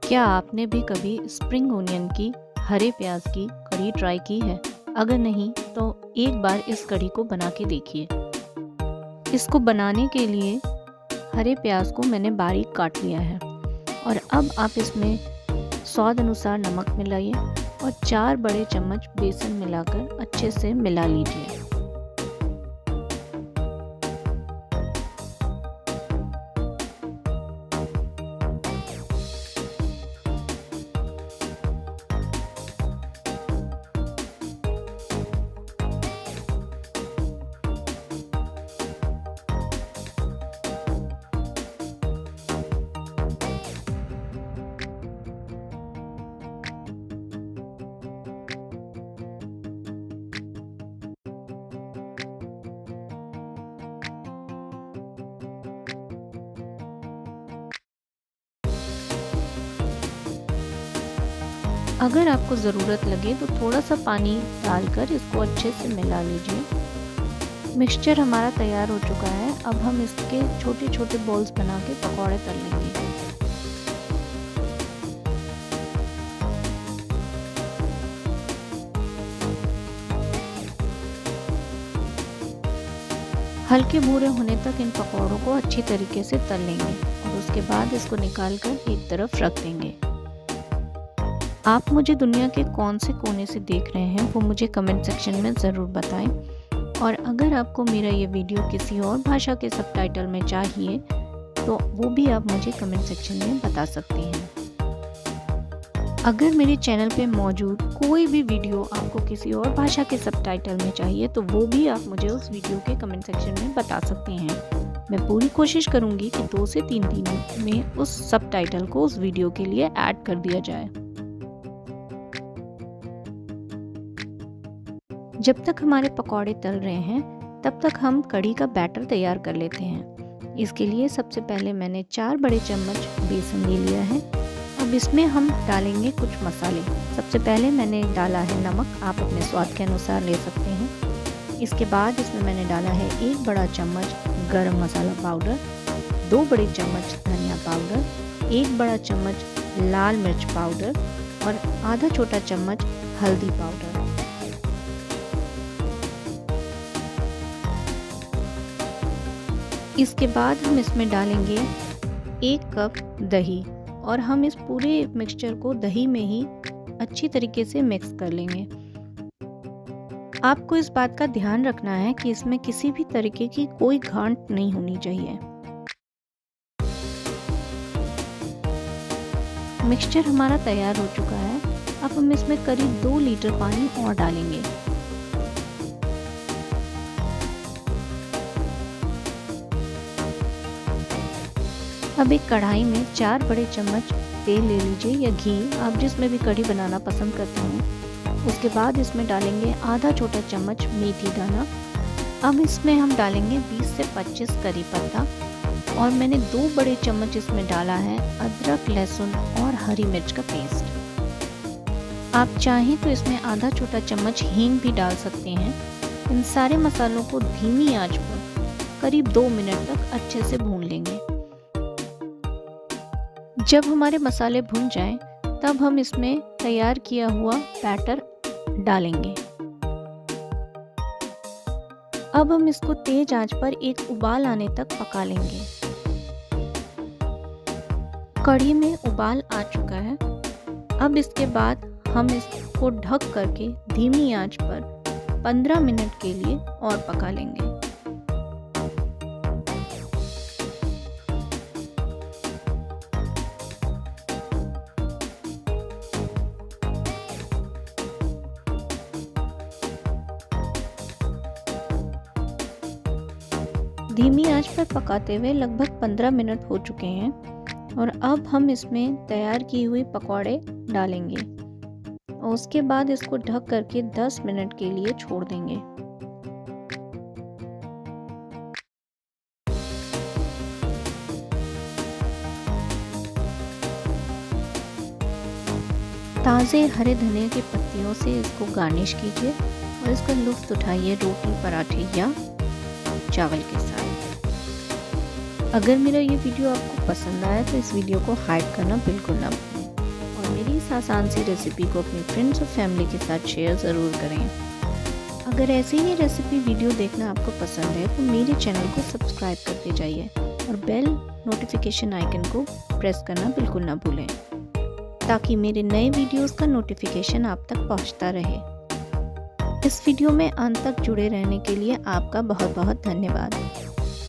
क्या आपने भी कभी स्प्रिंग ओनियन की हरे प्याज की कढ़ी ट्राई की है? अगर नहीं तो एक बार इस कढ़ी को बना के देखिए। इसको बनाने के लिए हरे प्याज को मैंने बारीक काट लिया है और अब आप इसमें स्वाद अनुसार नमक मिलाइए और 4 बड़े चम्मच बेसन मिलाकर अच्छे से मिला लीजिए। अगर आपको ज़रूरत लगे तो थोड़ा सा पानी डालकर इसको अच्छे से मिला लीजिए। मिक्सचर हमारा तैयार हो चुका है। अब हम इसके छोटे छोटे बॉल्स बना के पकौड़े तल लेंगे। हल्के भूरे होने तक इन पकौड़ों को अच्छी तरीके से तल लेंगे और उसके बाद इसको निकाल कर एक तरफ रख देंगे। आप मुझे दुनिया के कौन से कोने से देख रहे हैं वो मुझे कमेंट सेक्शन में ज़रूर बताएं। और अगर आपको मेरा ये वीडियो किसी और भाषा के सबटाइटल में चाहिए तो वो भी आप मुझे कमेंट सेक्शन में बता सकते हैं। अगर मेरे चैनल पे मौजूद कोई भी वीडियो आपको किसी और भाषा के सबटाइटल में चाहिए तो वो भी आप मुझे उस वीडियो के कमेंट सेक्शन में बता सकते हैं। मैं पूरी कोशिश करूँगी कि 2 से 3 दिन में उस सबटाइटल को उस वीडियो के लिए ऐड कर दिया जाए। जब तक हमारे पकौड़े तल रहे हैं तब तक हम कढ़ी का बैटर तैयार कर लेते हैं। इसके लिए सबसे पहले मैंने 4 बड़े चम्मच बेसन ले लिया है। अब इसमें हम डालेंगे कुछ मसाले। सबसे पहले मैंने डाला है नमक, आप अपने स्वाद के अनुसार ले सकते हैं। इसके बाद इसमें मैंने डाला है 1 बड़ा चम्मच गरम मसाला पाउडर, 2 बड़े चम्मच धनिया पाउडर, 1 बड़ा चम्मच लाल मिर्च पाउडर और आधा छोटा चम्मच हल्दी पाउडर। इसके बाद हम इसमें डालेंगे 1 कप दही और हम इस पूरे मिक्सचर को दही में ही अच्छी तरीके से मिक्स कर लेंगे। आपको इस बात का ध्यान रखना है कि इसमें किसी भी तरीके की कोई गांठ नहीं होनी चाहिए। मिक्सचर हमारा तैयार हो चुका है। अब हम इसमें करीब 2 लीटर पानी और डालेंगे। अब एक कढ़ाई में 4 बड़े चम्मच तेल ले लीजिए या घी, आप जिसमें भी कढ़ी बनाना पसंद करते हैं। उसके बाद इसमें डालेंगे आधा छोटा चम्मच मेथी दाना। अब इसमें हम डालेंगे 20 से 25 करी पत्ता और मैंने 2 बड़े चम्मच इसमें डाला है अदरक, लहसुन और हरी मिर्च का पेस्ट। आप चाहें तो इसमें आधा छोटा चम्मच हींग भी डाल सकते हैं। इन सारे मसालों को धीमी आंच पर करीब 2 मिनट तक अच्छे से भून लेंगे। जब हमारे मसाले भुन जाएं, तब हम इसमें तैयार किया हुआ बैटर डालेंगे। अब हम इसको तेज आंच पर एक उबाल आने तक पका लेंगे। कढ़ी में उबाल आ चुका है। अब इसके बाद हम इसको ढक करके धीमी आंच पर 15 मिनट के लिए और पका लेंगे। धीमी आंच पर पकाते हुए लगभग 15 मिनट हो चुके हैं और अब हम इसमें तैयार की हुई पकौड़े डालेंगे और उसके बाद इसको ढक करके 10 मिनट के लिए छोड़ देंगे। ताज़े हरे धनिया की पत्तियों से इसको गार्निश कीजिए और इसका लुत्फ़ उठाइए रोटी, पराठे या चावल के साथ। अगर मेरा ये वीडियो आपको पसंद आया तो इस वीडियो को हाइप करना बिल्कुल ना भूलें। इस आसान सी रेसिपी को अपनी फ्रेंड्स और फैमिली के साथ शेयर ज़रूर करें। अगर ऐसी ही रेसिपी वीडियो देखना आपको पसंद है तो मेरे चैनल को सब्सक्राइब करते जाइए और बेल नोटिफिकेशन आइकन को प्रेस करना बिल्कुल ना भूलें, ताकि मेरे नए वीडियोस का नोटिफिकेशन आप तक पहुंचता रहे। इस वीडियो में अंत तक जुड़े रहने के लिए आपका बहुत बहुत धन्यवाद।